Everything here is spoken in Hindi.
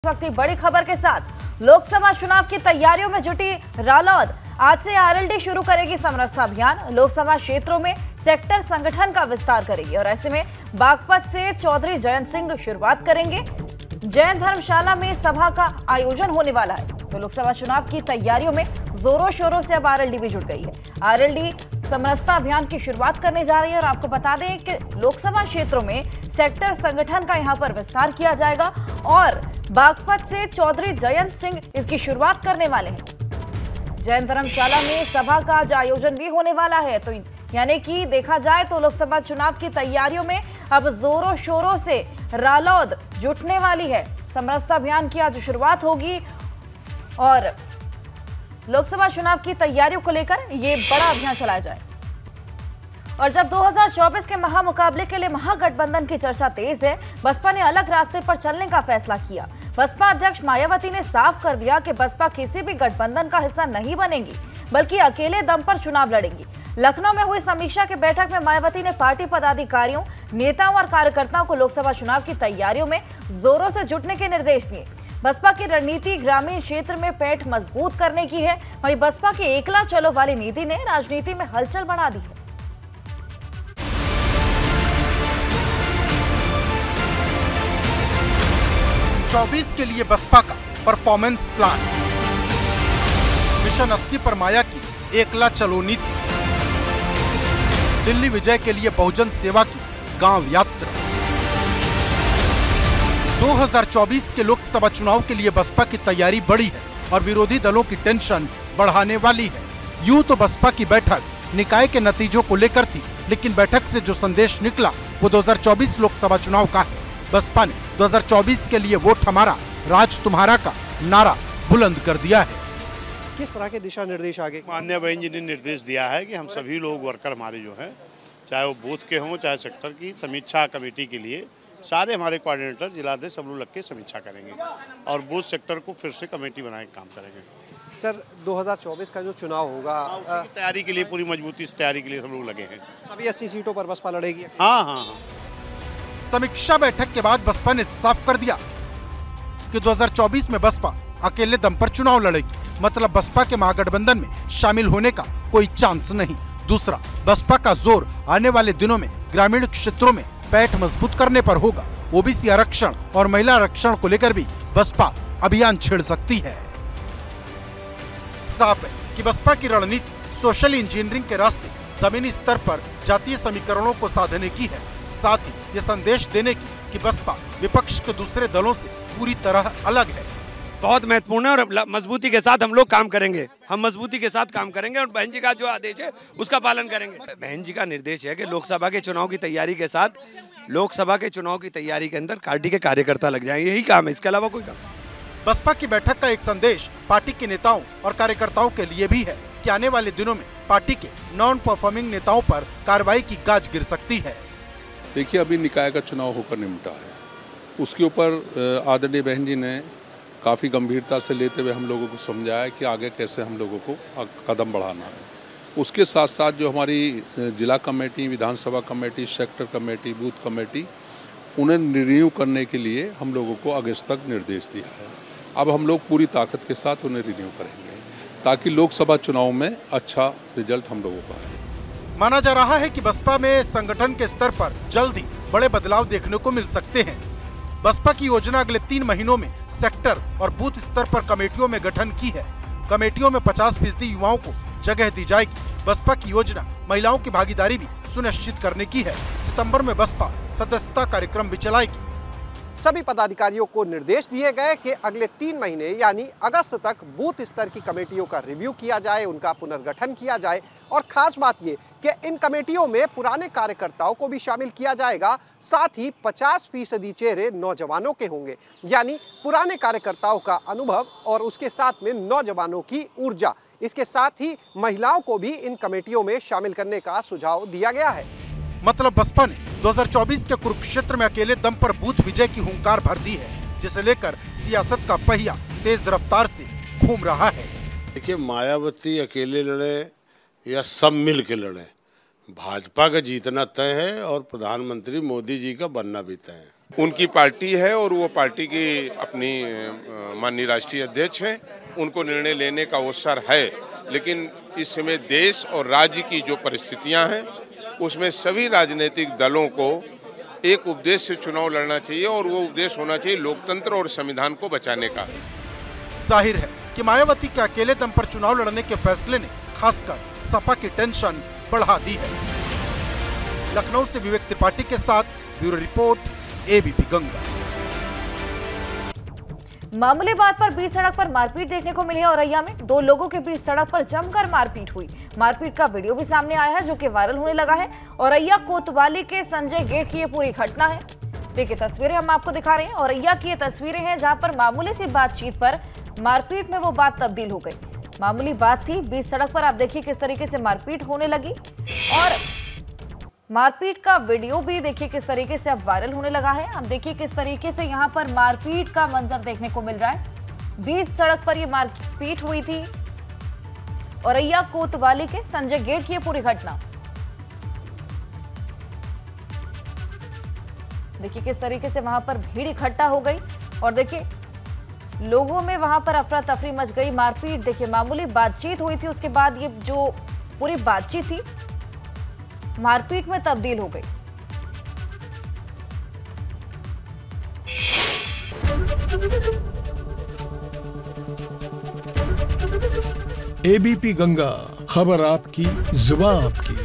वक्त की बड़ी खबर के साथ लोकसभा चुनाव की तैयारियों में जुटी रालोद आज से आरएलडी शुरू करेगी समरसता अभियान। लोकसभा क्षेत्रों में सेक्टर संगठन का विस्तार करेगी और ऐसे में बागपत से चौधरी जयंत सिंह शुरुआत करेंगे। जैन धर्मशाला में सभा का आयोजन होने वाला है। तो लोकसभा चुनाव की तैयारियों में जोरों शोरों से अब आरएलडी भी जुट गई है। आरएलडी समरसता अभियान की शुरुआत करने जा रही है और आपको बता दें कि लोकसभा क्षेत्रों में सेक्टर संगठन का यहां पर विस्तार किया जाएगा और बागपत से चौधरी जयंत सिंह इसकी शुरुआत करने वाले हैं। जैन धर्मशाला में सभा का आज आयोजन भी होने वाला है। तो यानी कि देखा जाए तो लोकसभा चुनाव की तैयारियों में अब जोरों शोरों से रालोद जुटने वाली है। समरसता अभियान की आज शुरुआत होगी और लोकसभा चुनाव की तैयारियों को लेकर ये बड़ा अभियान चलाया जाए। और जब 2024 के महामुकाबले के लिए महागठबंधन की चर्चा तेज है, बसपा ने अलग रास्ते पर चलने का फैसला किया। बसपा अध्यक्ष मायावती ने साफ कर दिया कि बसपा किसी भी गठबंधन का हिस्सा नहीं बनेगी, बल्कि अकेले दम पर चुनाव लड़ेंगी। लखनऊ में हुई समीक्षा की बैठक में मायावती ने पार्टी पदाधिकारियों, नेताओं और कार्यकर्ताओं को लोकसभा चुनाव की तैयारियों में जोरों से जुटने के निर्देश दिए। बसपा की रणनीति ग्रामीण क्षेत्र में पैठ मजबूत करने की है। वहीं बसपा की एकला चलो वाली नीति ने राजनीति में हलचल बढ़ा दी है। चौबीस के लिए बसपा का परफॉर्मेंस प्लान, मिशन 80 पर माया की एकला चलो नीति, दिल्ली विजय के लिए बहुजन सेवा की गांव यात्रा। 2024 के लोकसभा चुनाव के लिए बसपा की तैयारी बड़ी है और विरोधी दलों की टेंशन बढ़ाने वाली है। यूं तो बसपा की बैठक निकाय के नतीजों को लेकर थी, लेकिन बैठक से जो संदेश निकला वो 2024 लोकसभा चुनाव का है। बसपा ने 2024 के लिए वोट हमारा, राज तुम्हारा का नारा बुलंद कर दिया है। किस तरह के दिशा निर्देश आगे? माननीय बहन जी ने निर्देश दिया है कि हम सभी लोग वर्कर हमारे जो हैं, चाहे वो बूथ के हों चाहे सेक्टर की, समीक्षा कमेटी के लिए सारे हमारे कोऑर्डिनेटर जिलाध्यक्ष सब लोग लग के समीक्षा करेंगे और बूथ सेक्टर को फिर से कमेटी बनाने का काम करेंगे। सर 2024 का जो चुनाव होगा उसकी तैयारी के लिए पूरी मजबूती से तैयारी के लिए सब लोग लगे हैं। सभी 80 सीटों पर बसपा लड़ेगी? हाँ। समीक्षा बैठक के बाद बसपा ने साफ कर दिया कि 2024 में बसपा अकेले दम पर चुनाव लड़ेगी। मतलब बसपा के महागठबंधन में शामिल होने का कोई चांस नहीं। दूसरा, बसपा का जोर आने वाले दिनों में ग्रामीण क्षेत्रों में पैठ मजबूत करने पर होगा। ओबीसी आरक्षण और महिला आरक्षण को लेकर भी बसपा अभियान छेड़ सकती है। साफ है कि बसपा की रणनीति सोशल इंजीनियरिंग के रास्ते जमीनी स्तर पर जातीय समीकरणों को साधने की है। साथ ही ये संदेश देने की कि बसपा विपक्ष के दूसरे दलों से पूरी तरह अलग है। बहुत महत्वपूर्ण है और मजबूती के साथ हम लोग काम करेंगे। हम मजबूती के साथ काम करेंगे और बहन जी का जो आदेश है उसका पालन करेंगे। बहन जी का निर्देश है कि लोकसभा के चुनाव की तैयारी के साथ लोकसभा के चुनाव की तैयारी के अंदर पार्टी के कार्यकर्ता लग जाएंगे। यही काम है, इसके अलावा कोई काम। बसपा की बैठक का एक संदेश पार्टी के नेताओं और कार्यकर्ताओं के लिए भी है कि आने वाले दिनों में पार्टी के नॉन परफॉर्मिंग नेताओं पर कार्रवाई की गाज गिर सकती है। देखिए, अभी निकाय का चुनाव होकर निपटा है, उसके ऊपर आदरणीय बहन जी ने काफ़ी गंभीरता से लेते हुए हम लोगों को समझाया कि आगे कैसे हम लोगों को कदम बढ़ाना है। उसके साथ साथ जो हमारी जिला कमेटी, विधानसभा committee, sector committee, booth committee, उन्हें रिन्यू करने के लिए हम लोगों को अगस्त तक निर्देश दिया है। अब हम लोग पूरी ताकत के साथ उन्हें रिन्यू करेंगे ताकि लोकसभा चुनाव में अच्छा रिजल्ट हम लोगों का है। माना जा रहा है कि बसपा में संगठन के स्तर पर जल्द ही बड़े बदलाव देखने को मिल सकते हैं। बसपा की योजना अगले 3 महीनों में सेक्टर और बूथ स्तर पर कमेटियों में गठन की है। कमेटियों में 50% युवाओं को जगह दी जाएगी। बसपा की योजना महिलाओं की भागीदारी भी सुनिश्चित करने की है। सितंबर में बसपा सदस्यता कार्यक्रम भी चलाएगी। सभी पदाधिकारियों को निर्देश दिए गए कि अगले 3 महीने यानी अगस्त तक बूथ स्तर की कमेटियों का रिव्यू किया जाए, उनका पुनर्गठन किया जाए और खास बात ये कि इन कमेटियों में पुराने कार्यकर्ताओं को भी शामिल किया जाएगा। साथ ही 50% चेहरे नौजवानों के होंगे, यानी पुराने कार्यकर्ताओं का अनुभव और उसके साथ में नौजवानों की ऊर्जा। इसके साथ ही महिलाओं को भी इन कमेटियों में शामिल करने का सुझाव दिया गया है। मतलब बसपा ने 2024 के कुरुक्षेत्र में अकेले दम पर बूथ विजय की हुंकार भर दी है, जिसे लेकर सियासत का पहिया तेज रफ्तार से घूम रहा है। देखिए, मायावती अकेले लड़े या सब मिल के लड़े, भाजपा का जीतना तय है और प्रधानमंत्री मोदी जी का बनना भी तय है। उनकी पार्टी है और वो पार्टी की अपनी माननीय राष्ट्रीय अध्यक्ष हैं, उनको निर्णय लेने का अवसर है। लेकिन इस समय देश और राज्य की जो परिस्थितियां हैं उसमें सभी राजनीतिक दलों को एक उद्देश्य से चुनाव लड़ना चाहिए और वो उद्देश्य होना चाहिए लोकतंत्र और संविधान को बचाने का। जाहिर है कि मायावती के अकेले दम पर चुनाव लड़ने के फैसले ने खासकर सपा की टेंशन बढ़ा दी है। लखनऊ से विवेक त्रिपाठी के साथ ब्यूरो रिपोर्ट, एबीपी गंगा। मामूली बात पर बीच सड़क पर मारपीट देखने को मिली है। औरैया में दो लोगों के बीच सड़क पर जमकर मारपीट हुई। मारपीट का वीडियो भी सामने आया है जो कि वायरल होने लगा है। औरैया कोतवाली के संजय गेट की ये पूरी घटना है। देखिए तस्वीरें हम आपको दिखा रहे हैं। औरैया की ये तस्वीरें हैं जहां पर मामूली सी बातचीत पर मारपीट में वो बात तब्दील हो गई। मामूली बात थी, बीच सड़क पर आप देखिए किस तरीके से मारपीट होने लगी और मारपीट का वीडियो भी देखिए किस तरीके से अब वायरल होने लगा है। अब देखिए किस तरीके से यहाँ पर मारपीट का मंजर देखने को मिल रहा है। बीच सड़क पर ये मारपीट हुई थी। औरैया कोतवाली के संजय गेट की ये पूरी घटना देखिए किस तरीके से वहां पर भीड़ इकट्ठा हो गई और देखिए लोगों में वहां पर अफरा तफरी मच गई। मारपीट देखिए मामूली बातचीत हुई थी, उसके बाद ये जो पूरी बातचीत थी मारपीट में तब्दील हो गई। एबीपी गंगा, खबर आपकी, जुबान आपकी।